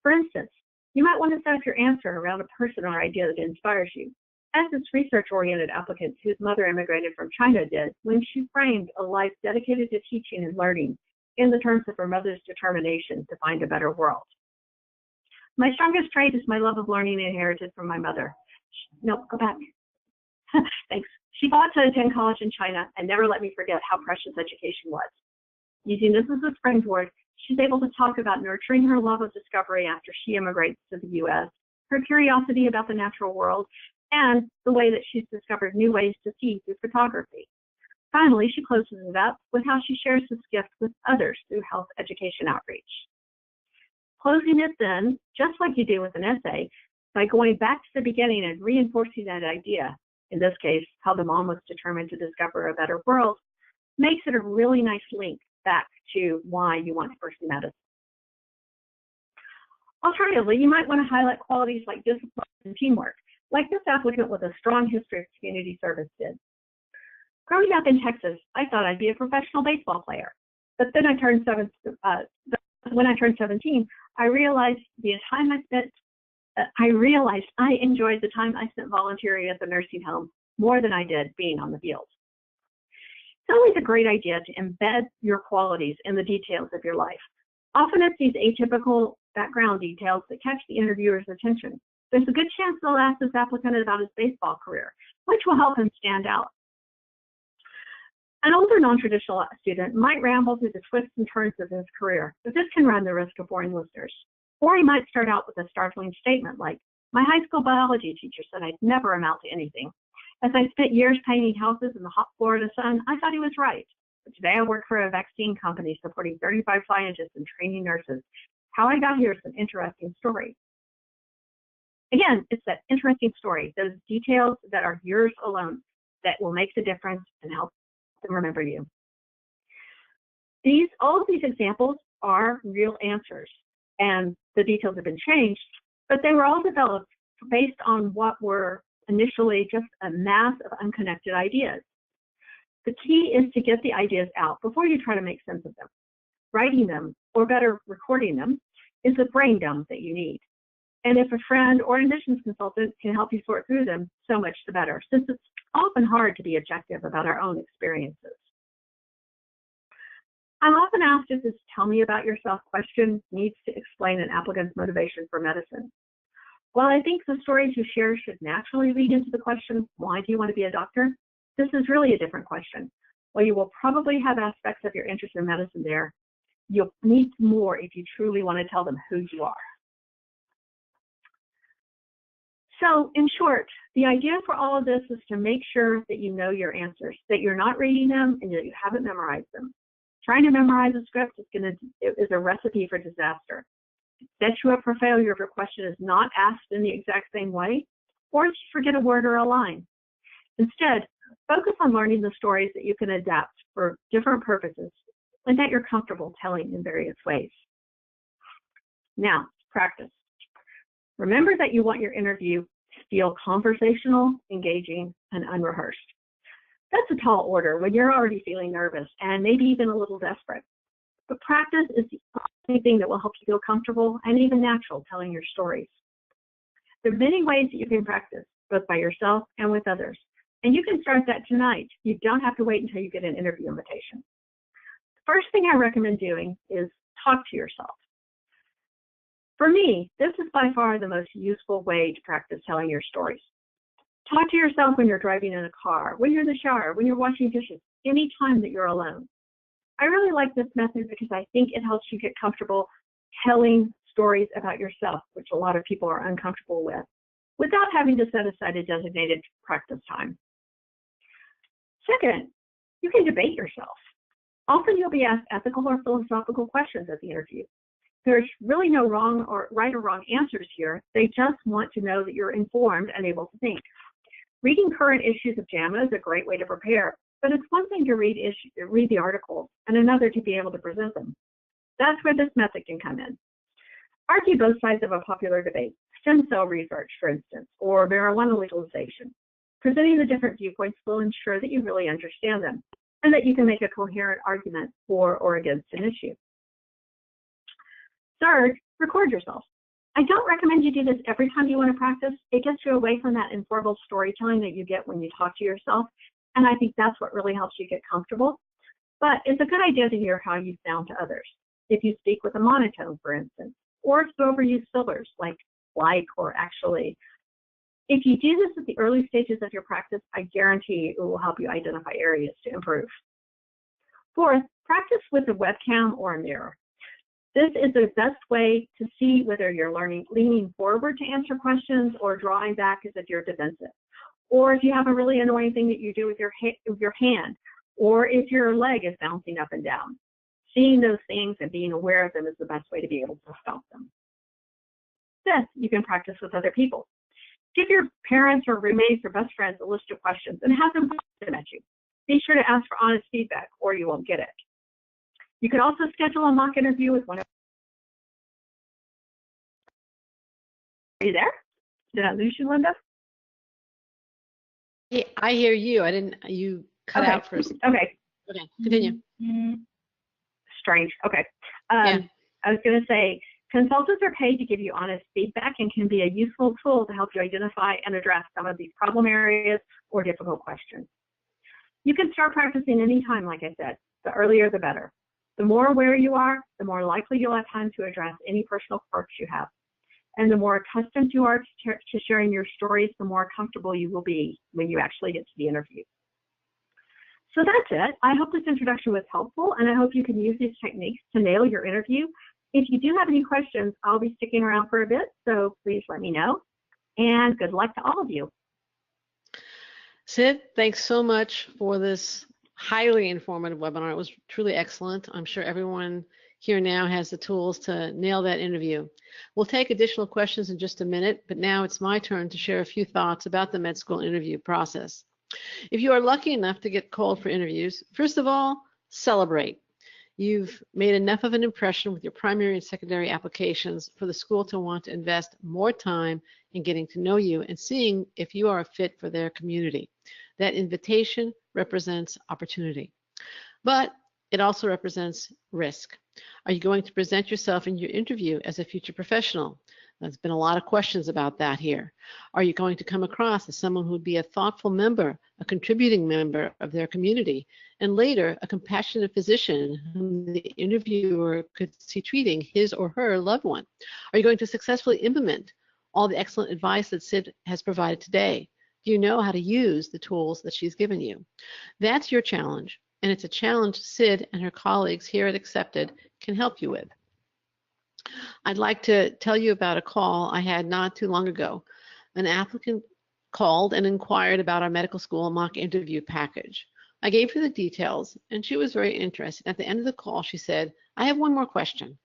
For instance, you might want to set up your answer around a person or idea that inspires you, as this research-oriented applicant whose mother immigrated from China did when she framed a life dedicated to teaching and learning in the terms of her mother's determination to find a better world. My strongest trait is my love of learning inherited from my mother. No, go back. Thanks. She fought to attend college in China and never let me forget how precious education was. Using this as a springboard, she's able to talk about nurturing her love of discovery after she immigrates to the U.S., her curiosity about the natural world, and the way that she's discovered new ways to see through photography. Finally, she closes it up with how she shares this gift with others through health education outreach. Closing it then, just like you do with an essay, by going back to the beginning and reinforcing that idea, in this case, how the mom was determined to discover a better world, makes it a really nice link back to why you want to pursue medicine. Alternatively, you might want to highlight qualities like discipline and teamwork, like this applicant with a strong history of community service did. Growing up in Texas, I thought I'd be a professional baseball player, but then when I turned 17, I realized I enjoyed the time I spent volunteering at the nursing home more than I did being on the field. It's always a great idea to embed your qualities in the details of your life. Often it's these atypical background details that catch the interviewer's attention. There's a good chance they'll ask this applicant about his baseball career, which will help him stand out. An older non-traditional student might ramble through the twists and turns of his career, but this can run the risk of boring listeners. Or he might start out with a startling statement like, my high school biology teacher said I'd never amount to anything. As I spent years painting houses in the hot Florida sun, I thought he was right. But today I work for a vaccine company supporting 35 scientists and training nurses. How I got here is an interesting story. Again, it's that interesting story, those details that are yours alone that will make the difference and help them remember you. All of these examples are real answers, and the details have been changed, but they were all developed based on what were initially just a mass of unconnected ideas. The key is to get the ideas out before you try to make sense of them. Writing them, or better, recording them, is the brain dump that you need. And if a friend or admissions consultant can help you sort through them, so much the better, since it's often hard to be objective about our own experiences. I'm often asked if this tell me about yourself question needs to explain an applicant's motivation for medicine. While I think the stories you share should naturally lead into the question, why do you want to be a doctor? This is really a different question. While you will probably have aspects of your interest in medicine there, you'll need more if you truly want to tell them who you are. So in short, the idea for all of this is to make sure that you know your answers, that you're not reading them and that you haven't memorized them. Trying to memorize a script is a recipe for disaster. It sets you up for failure if your question is not asked in the exact same way, or if you forget a word or a line. Instead, focus on learning the stories that you can adapt for different purposes and that you're comfortable telling in various ways. Now, practice. Remember that you want your interview to feel conversational, engaging, and unrehearsed. That's a tall order when you're already feeling nervous and maybe even a little desperate. But practice is the only thing that will help you feel comfortable and even natural telling your stories. There are many ways that you can practice, both by yourself and with others. And you can start that tonight. You don't have to wait until you get an interview invitation. The first thing I recommend doing is talk to yourself. For me, this is by far the most useful way to practice telling your stories. Talk to yourself when you're driving in a car, when you're in the shower, when you're washing dishes, any time that you're alone. I really like this method because I think it helps you get comfortable telling stories about yourself, which a lot of people are uncomfortable with, without having to set aside a designated practice time. Second, you can debate yourself. Often you'll be asked ethical or philosophical questions at the interview. There's really no right or wrong answers here. They just want to know that you're informed and able to think. Reading current issues of JAMA is a great way to prepare, but it's one thing to read the articles and another to be able to present them. That's where this method can come in. Argue both sides of a popular debate, stem cell research, for instance, or marijuana legalization. Presenting the different viewpoints will ensure that you really understand them and that you can make a coherent argument for or against an issue. Third, record yourself. I don't recommend you do this every time you want to practice. It gets you away from that informal storytelling that you get when you talk to yourself, and I think that's what really helps you get comfortable. But it's a good idea to hear how you sound to others. If you speak with a monotone, for instance, or if you overuse fillers like or actually. If you do this at the early stages of your practice, I guarantee it will help you identify areas to improve. Fourth, practice with a webcam or a mirror. This is the best way to see whether you're leaning forward to answer questions or drawing back as if you're defensive. Or if you have a really annoying thing that you do with your hand, or if your leg is bouncing up and down. Seeing those things and being aware of them is the best way to be able to stop them. Fifth, you can practice with other people. Give your parents or roommates or best friends a list of questions and have them put them at you. Be sure to ask for honest feedback or you won't get it. You could also schedule a mock interview with one of. Are you there? Did I lose you, Linda? Yeah, I hear you. You cut out for a second. Okay. Okay, continue. Strange. Okay. Yeah. I was going to say, consultants are paid to give you honest feedback and can be a useful tool to help you identify and address some of these problem areas or difficult questions. You can start practicing anytime, like I said. The earlier, the better. The more aware you are, the more likely you'll have time to address any personal quirks you have. And the more accustomed you are to sharing your stories, the more comfortable you will be when you actually get to the interview. So that's it. I hope this introduction was helpful, and I hope you can use these techniques to nail your interview. If you do have any questions, I'll be sticking around for a bit, so please let me know. And good luck to all of you. Sid, thanks so much for this highly informative webinar. It was truly excellent. I'm sure everyone here now has the tools to nail that interview. We'll take additional questions in just a minute, but now it's my turn to share a few thoughts about the med school interview process. If you are lucky enough to get called for interviews, first of all, celebrate. You've made enough of an impression with your primary and secondary applications for the school to want to invest more time in getting to know you and seeing if you are a fit for their community. That invitation represents opportunity, but it also represents risk. Are you going to present yourself in your interview as a future professional? There's been a lot of questions about that here. Are you going to come across as someone who would be a thoughtful member, a contributing member of their community, and later a compassionate physician whom the interviewer could see treating his or her loved one? Are you going to successfully implement all the excellent advice that Sid has provided today? Do you know how to use the tools that she's given you? That's your challenge, and it's a challenge Sid and her colleagues here at Accepted can help you with. I'd like to tell you about a call I had not too long ago. An applicant called and inquired about our medical school mock interview package. I gave her the details, and she was very interested. At the end of the call, she said, I have one more question.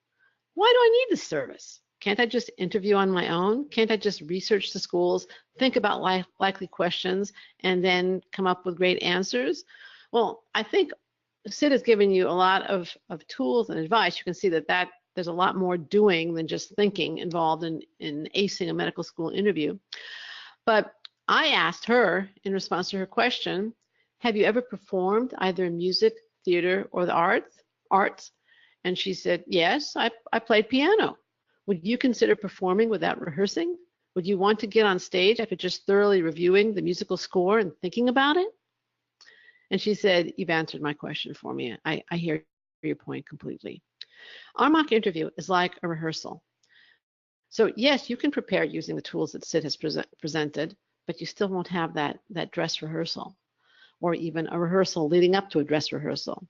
Why do I need this service? Can't I just interview on my own? Can't I just research the schools, think about likely questions, and then come up with great answers? Well, I think Sid has given you a lot of tools and advice. You can see that there's a lot more doing than just thinking involved in acing a medical school interview. But I asked her in response to her question, have you ever performed either in music, theater, or the arts? And she said, yes, I played piano. Would you consider performing without rehearsing? Would you want to get on stage after just thoroughly reviewing the musical score and thinking about it? And she said, you've answered my question for me. I hear your point completely. Our mock interview is like a rehearsal. So yes, you can prepare using the tools that Sid has presented, but you still won't have that dress rehearsal or even a rehearsal leading up to a dress rehearsal.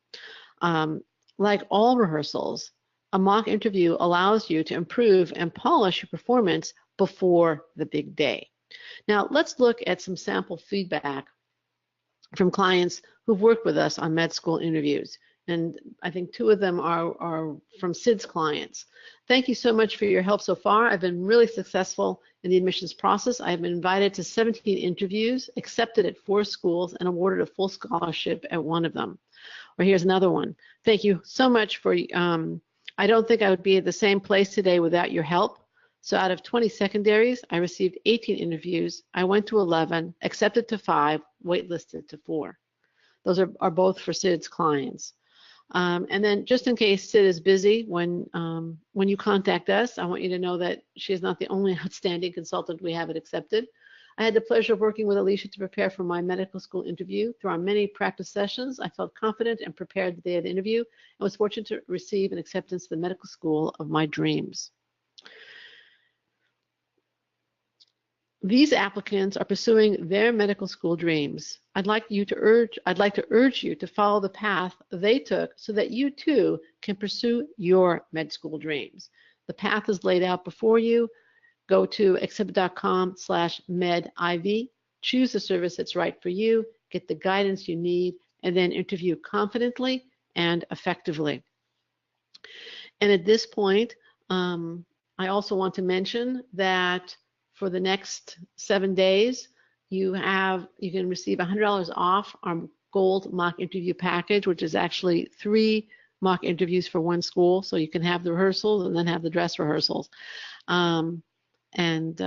Like all rehearsals, A mock interview allows you to improve and polish your performance before the big day. Now, let's look at some sample feedback from clients who've worked with us on med school interviews. And I think 2 of them are from Sid's clients. Thank you so much for your help so far. I've been really successful in the admissions process. I've been invited to 17 interviews, accepted at 4 schools, and awarded a full scholarship at 1 of them. Or here's another one. Thank you so much for, I don't think I would be at the same place today without your help. So out of 20 secondaries, I received 18 interviews. I went to 11, accepted to 5, waitlisted to 4. Those are both for Sid's clients. And then just in case Sid is busy, when you contact us, I want you to know that she is not the only outstanding consultant we have at Accepted. I had the pleasure of working with Alicia to prepare for my medical school interview. Through our many practice sessions, I felt confident and prepared the day of the interview and was fortunate to receive an acceptance to the medical school of my dreams. These applicants are pursuing their medical school dreams. I'd like to urge you to follow the path they took so that you too can pursue your med school dreams. The path is laid out before you. Go to accepted.com/mediv, choose the service that's right for you, get the guidance you need, and then interview confidently and effectively. And at this point, I also want to mention that for the next 7 days, you can receive $100 off our gold mock interview package, which is actually 3 mock interviews for 1 school. So you can have the rehearsals and then have the dress rehearsals, and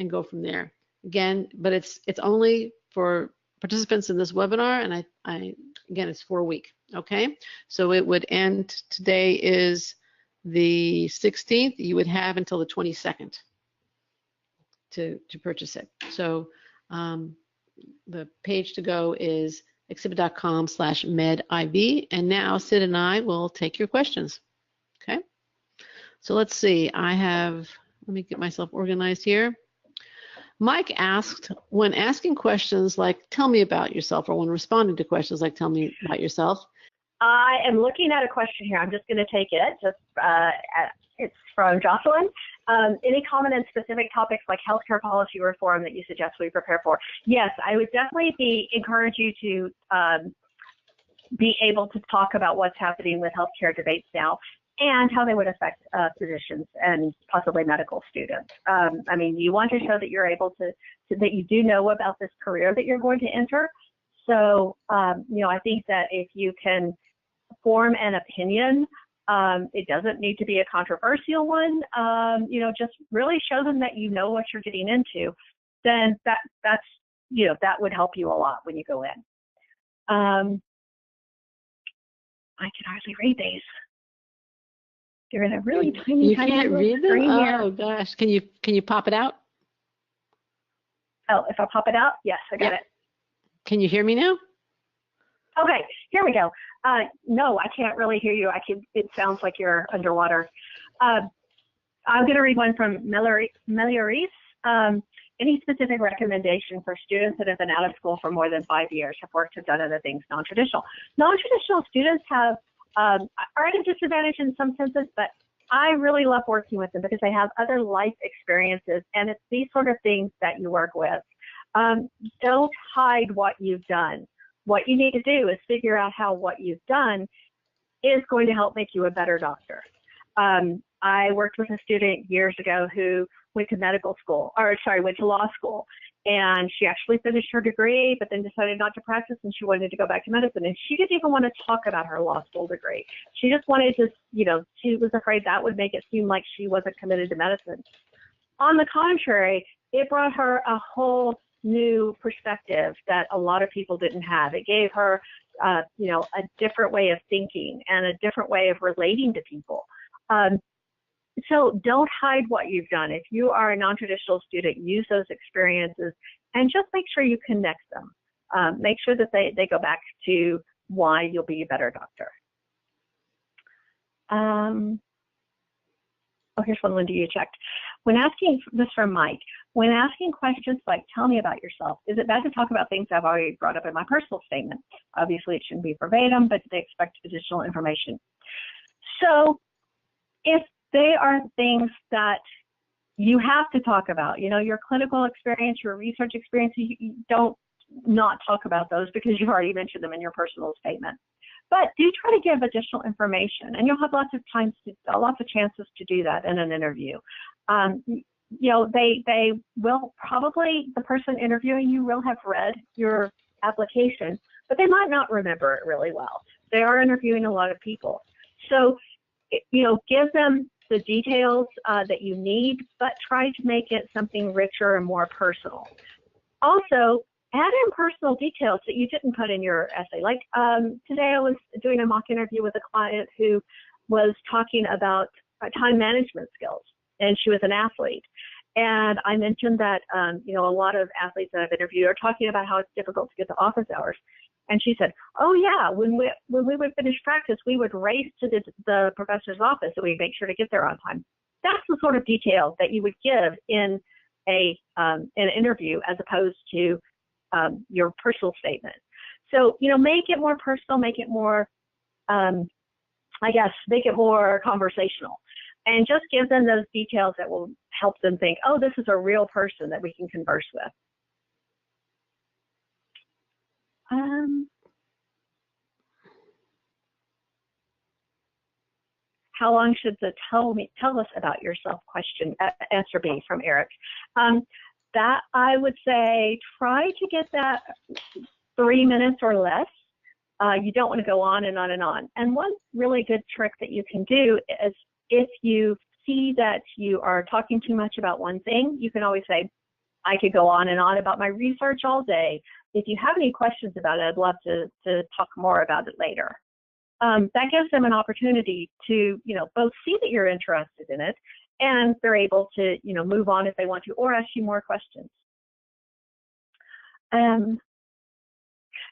go from there. Again, but it's only for participants in this webinar, and again, it's for a week. Okay, so it would end, today is the 16th. You would have until the 22nd. To purchase it. So the page to go is accepted.com/mediv. And now Sid and I will take your questions. Okay. So let's see. Let me get myself organized here. Mike asked, when asking questions like "tell me about yourself," or when responding to questions like "tell me about yourself." I am looking at a question here. I'm just going to take it. It's from Jocelyn. Any comment on specific topics like healthcare policy reform that you suggest we prepare for? Yes, I would definitely encourage you to be able to talk about what's happening with healthcare debates now and how they would affect physicians and possibly medical students. I mean, you want to show that you're able to that you do know about this career that you're going to enter. So, I think that if you can form an opinion, it doesn't need to be a controversial one, just really show them that you know what you're getting into, then that would help you a lot when you go in. I can hardly read these. They're in a really tiny, you can't read them? Oh gosh, can you pop it out? Oh, if I pop it out? Yes, I got it. Can you hear me now? Okay, here we go. No, I can't really hear you. It sounds like you're underwater. I'm going to read one from Meliorese. Any specific recommendation for students that have been out of school for more than 5 years, have worked, have done other things, non-traditional? Non-traditional students are at a disadvantage in some senses, but I really love working with them because they have other life experiences, and it's these sort of things that you work with. Don't hide what you've done. What you need to do is figure out how what you've done is going to help make you a better doctor. I worked with a student years ago who went to went to law school, and she actually finished her degree, but then decided not to practice, and she wanted to go back to medicine, and she didn't even want to talk about her law school degree. She just wanted to, she was afraid that would make it seem like she wasn't committed to medicine. On the contrary, it brought her a whole new perspective that a lot of people didn't have. It gave her, a different way of thinking and a different way of relating to people. So don't hide what you've done. If you are a non-traditional student, use those experiences and just make sure you connect them. Make sure that they go back to why you'll be a better doctor. Here's one, Linda, you checked. This from Mike. When asking questions like, tell me about yourself, is it bad to talk about things I've already brought up in my personal statement? Obviously, it shouldn't be verbatim, but they expect additional information. So if they are things that you have to talk about, your clinical experience, your research experience, you don't not talk about those because you've already mentioned them in your personal statement. But do try to give additional information, and you'll have lots of chances to do that in an interview. They will probably, the person interviewing you will have read your application, but they might not remember it really well. They are interviewing a lot of people. So, give them the details that you need, but try to make it something richer and more personal. Also, add in personal details that you didn't put in your essay. Like today I was doing a mock interview with a client who was talking about time management skills, and she was an athlete. And I mentioned that, a lot of athletes that I've interviewed are talking about how it's difficult to get to office hours. And she said, oh yeah, when we would finish practice, we would race to the professor's office and we'd make sure to get there on time. That's the sort of detail that you would give in an interview as opposed to your personal statement. So, make it more personal, make it more, make it more conversational. And just give them those details that will help them think, oh, this is a real person that we can converse with. How long should the tell us about yourself question, answer be from Eric? That I would say try to get that 3 minutes or less. You don't want to go on and on and on. And one really good trick that you can do is if you see that you are talking too much about one thing, you can always say, I could go on and on about my research all day. If you have any questions about it, I'd love to talk more about it later. That gives them an opportunity to, both see that you're interested in it, and they're able to, move on if they want to, or ask you more questions.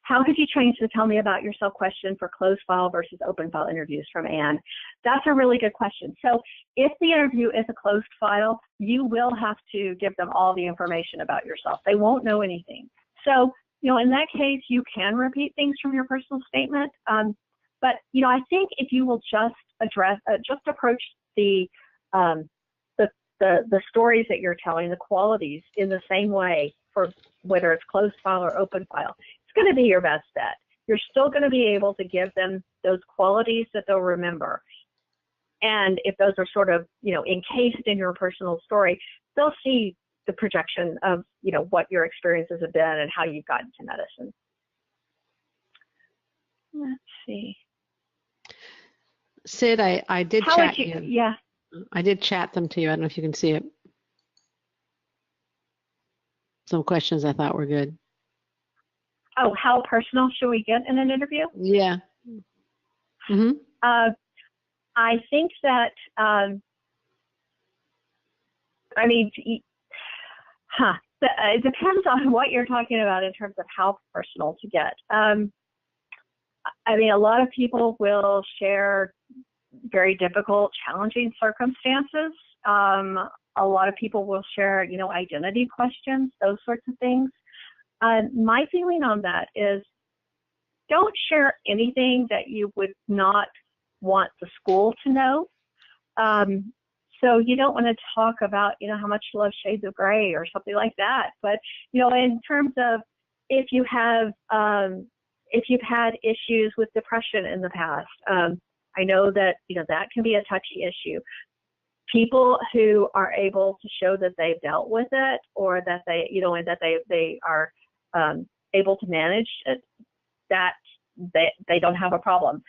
How could you change the tell me about yourself question for closed file versus open file interviews from Anne? That's a really good question. So if the interview is a closed file, you will have to give them all the information about yourself. They won't know anything. So, in that case, you can repeat things from your personal statement. But, I think if you will just approach the stories that you're telling, the qualities in the same way for whether it's closed file or open file, it's going to be your best bet. You're still going to be able to give them those qualities that they'll remember. And if those are sort of, encased in your personal story, they'll see the projection of, what your experiences have been and how you've gotten to medicine. Let's see. Sid, I did How chat would you. you. Yeah. I did chat them to you. I don't know if you can see it. Some questions I thought were good. Oh, how personal should we get in an interview? Yeah. Mm-hmm. I think that, it depends on what you're talking about in terms of how personal to get. A lot of people will share very difficult, challenging circumstances. A lot of people will share, identity questions, those sorts of things. My feeling on that is don't share anything that you would not want the school to know. So you don't want to talk about, how much you love Shades of Grey or something like that. But, in terms of if you've had issues with depression in the past, I know that, that can be a touchy issue. People who are able to show that they've dealt with it, or that they, and that they are able to manage it, that they don't have a problem.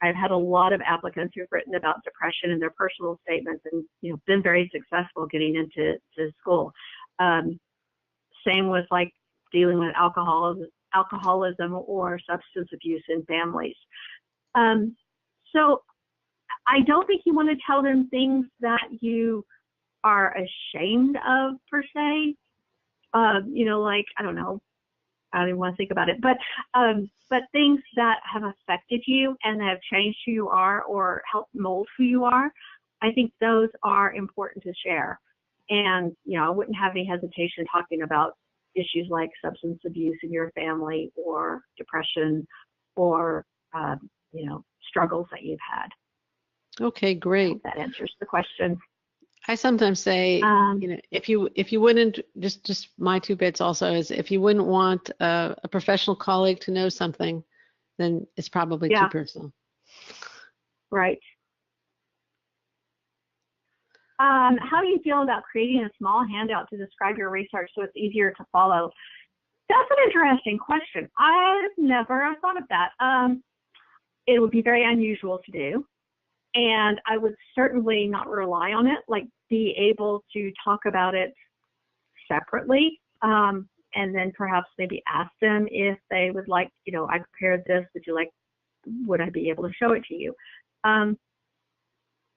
I've had a lot of applicants who've written about depression in their personal statements and, been very successful getting into school. Same with dealing with alcoholism or substance abuse in families. So I don't think you want to tell them things that you are ashamed of per se. I don't know. I don't even want to think about it, but things that have affected you and have changed who you are or helped mold who you are, I think those are important to share. And, I wouldn't have any hesitation talking about issues like substance abuse in your family or depression or, struggles that you've had. Okay, great. That answers the question. I sometimes say, if you wouldn't, just my 2 bits also is, if you wouldn't want a professional colleague to know something, then it's probably too personal. Right. How do you feel about creating a small handout to describe your research so it's easier to follow? That's an interesting question. I've never thought of that. It would be very unusual to do, and I would certainly not rely on it, like be able to talk about it separately, and then perhaps maybe ask them if they would like, I prepared this, would I be able to show it to you?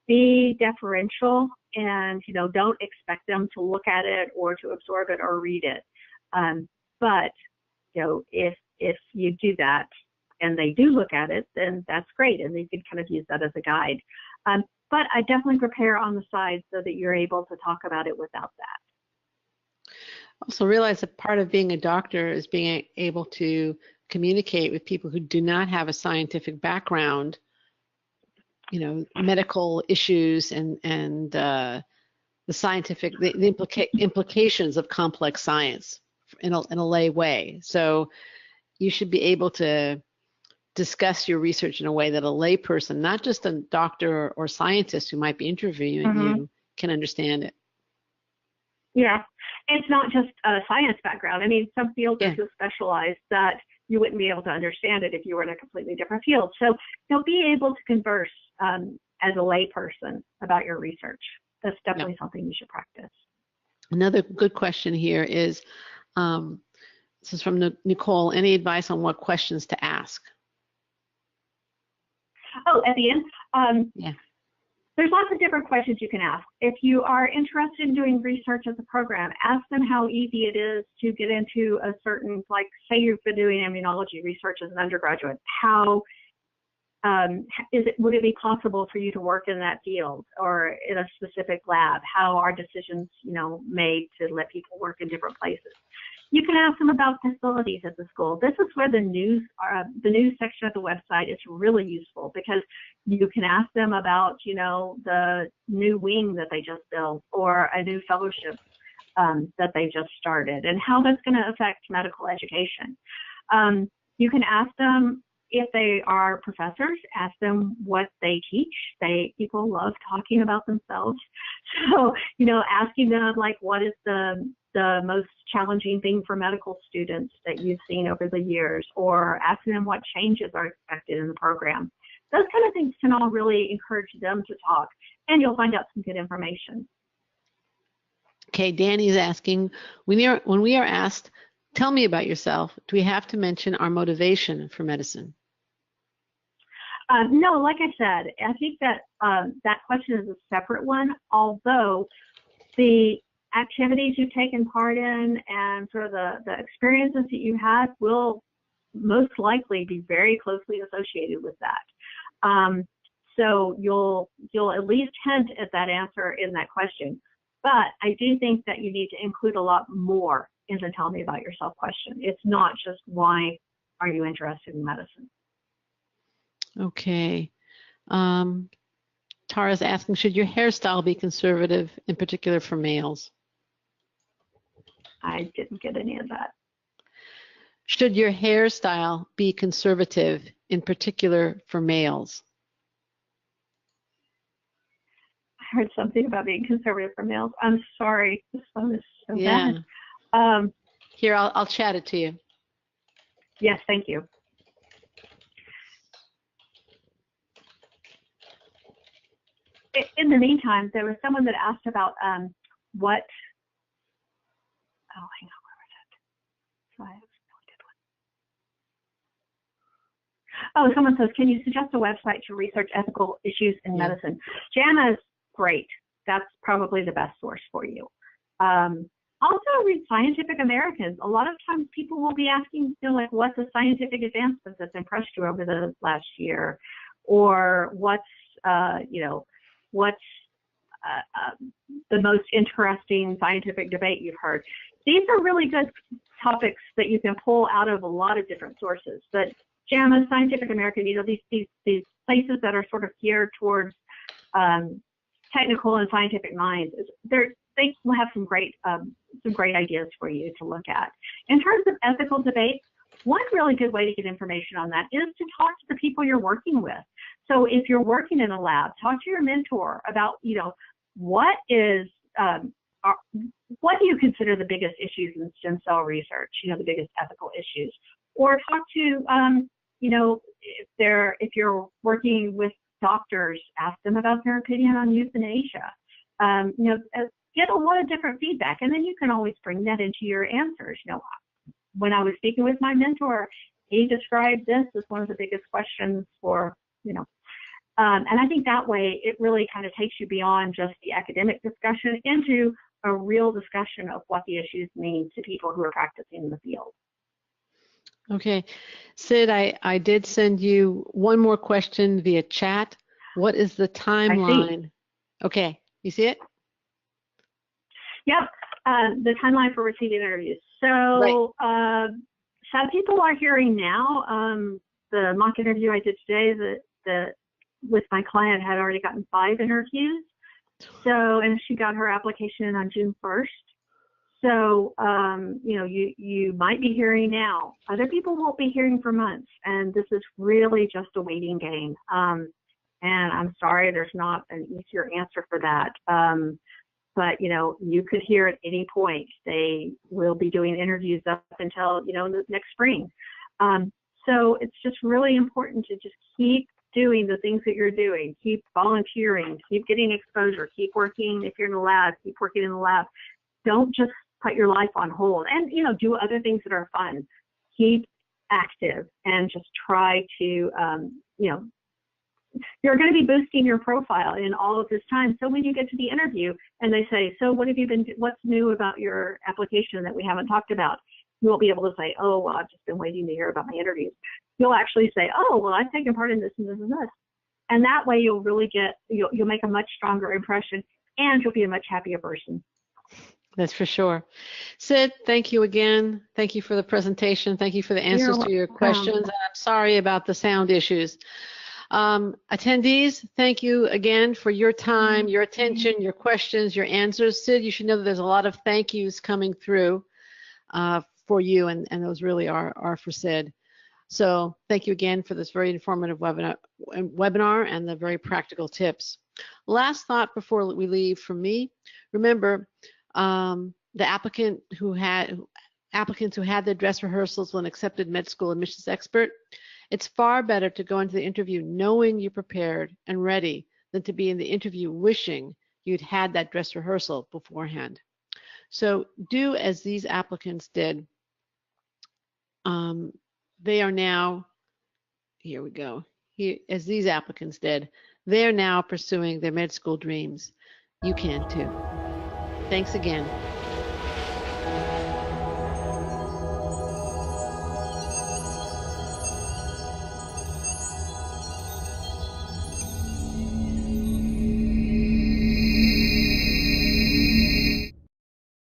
Be deferential and, don't expect them to look at it or to absorb it or read it. But, if you do that and they do look at it, then that's great. And you can kind of use that as a guide. But I definitely prepare on the side so that you're able to talk about it without that. Also realize that part of being a doctor is being able to communicate with people who do not have a scientific background, medical issues and the scientific, the implications of complex science in a lay way. So you should be able to discuss your research in a way that a lay person, not just a doctor or scientist who might be interviewing you, can understand it. Yeah, it's not just a science background. I mean, some fields are so specialized that you wouldn't be able to understand it if you were in a completely different field. So you'll be able to converse as a lay person about your research. That's definitely something you should practice. Another good question here is, this is from Nicole, any advice on what questions to ask? Oh, at the end? There's lots of different questions you can ask. If you are interested in doing research as a program, ask them how easy it is to get into a certain, like say you've been doing immunology research as an undergraduate, how would it be possible for you to work in that field or in a specific lab? How are decisions, made to let people work in different places? You can ask them about facilities at the school. This is where the news section of the website is really useful, because you can ask them about, the new wing that they just built or a new fellowship that they just started and how that's going to affect medical education. You can ask them if they are professors, ask them what they teach. People love talking about themselves. So, asking them like, what is the most challenging thing for medical students that you've seen over the years, or asking them what changes are expected in the program. Those kind of things can all really encourage them to talk, and you'll find out some good information. Okay, Danny's asking, when we are asked, tell me about yourself, do we have to mention our motivation for medicine? No, like I said, I think that that question is a separate one, although the activities you've taken part in and sort of the experiences that you had will most likely be very closely associated with that. So you'll at least hint at that answer in that question. But I do think that you need to include a lot more in the tell me about yourself question. It's not just why are you interested in medicine. Okay. Tara's asking, should your hairstyle be conservative, in particular for males? I didn't get any of that. Should your hairstyle be conservative, in particular for males? I heard something about being conservative for males. I'm sorry. This phone is so bad. Here, I'll chat it to you. Yes, thank you. In the meantime, there was someone that asked about what. Oh, hang on, where was it? Oh, someone says, can you suggest a website to research ethical issues in medicine? JAMA is great. That's probably the best source for you. Also, read Scientific Americans. A lot of times people will be asking, like, what's a scientific advancement that's impressed you over the last year? Or what's the most interesting scientific debate you've heard? These are really good topics that you can pull out of a lot of different sources. But JAMA, Scientific American, these places that are sort of geared towards technical and scientific minds, they will have some great ideas for you to look at. In terms of ethical debates, one really good way to get information on that is to talk to the people you're working with. So if you're working in a lab, talk to your mentor about, what do you consider the biggest issues in stem cell research, the biggest ethical issues, or talk to, if you're working with doctors, ask them about their opinion on euthanasia. Get a lot of different feedback, and then you can always bring that into your answers. When I was speaking with my mentor, he described this as one of the biggest questions for, and I think that way it really kind of takes you beyond just the academic discussion into a real discussion of what the issues mean to people who are practicing in the field. Okay. Sid, I did send you one more question via chat. What is the timeline? Okay. You see it? Yep. The timeline for receiving interviews. So some people are hearing now. The mock interview I did today with my client had already gotten 5 interviews. So, and she got her application in on June 1st. So, you might be hearing now. Other people won't be hearing for months, and this is really just a waiting game. And I'm sorry, there's not an easier answer for that. But, you could hear at any point. They will be doing interviews up until, the next spring. So it's just really important to just keep doing the things that you're doing. Keep volunteering, keep getting exposure, keep working. If you're in the lab, keep working in the lab. Don't just put your life on hold, and, do other things that are fun. Keep active and just try to, you're going to be boosting your profile in all of this time. So when you get to the interview and they say, so what's new about your application that we haven't talked about? You won't be able to say, oh, well, I've just been waiting to hear about my interviews. You'll actually say, oh, well, I've taken part in this and this and this. And that way you'll really you'll make a much stronger impression, and you'll be a much happier person. That's for sure. Sid, thank you again. Thank you for the presentation. Thank you for the answers to your questions. I'm sorry about the sound issues. Attendees, thank you again for your time, your attention, your questions, your answers. Sid, you should know that there's a lot of thank yous coming through for you, and those really are for Sid. So thank you again for this very informative webinar and the very practical tips. Last thought before we leave from me, remember the applicants who had their dress rehearsals when accepted med school admissions expert, it's far better to go into the interview knowing you're prepared and ready than to be in the interview wishing you'd had that dress rehearsal beforehand. So do as these applicants did. They are now, here we go, as these applicants did, they're now pursuing their med school dreams. You can too. Thanks again.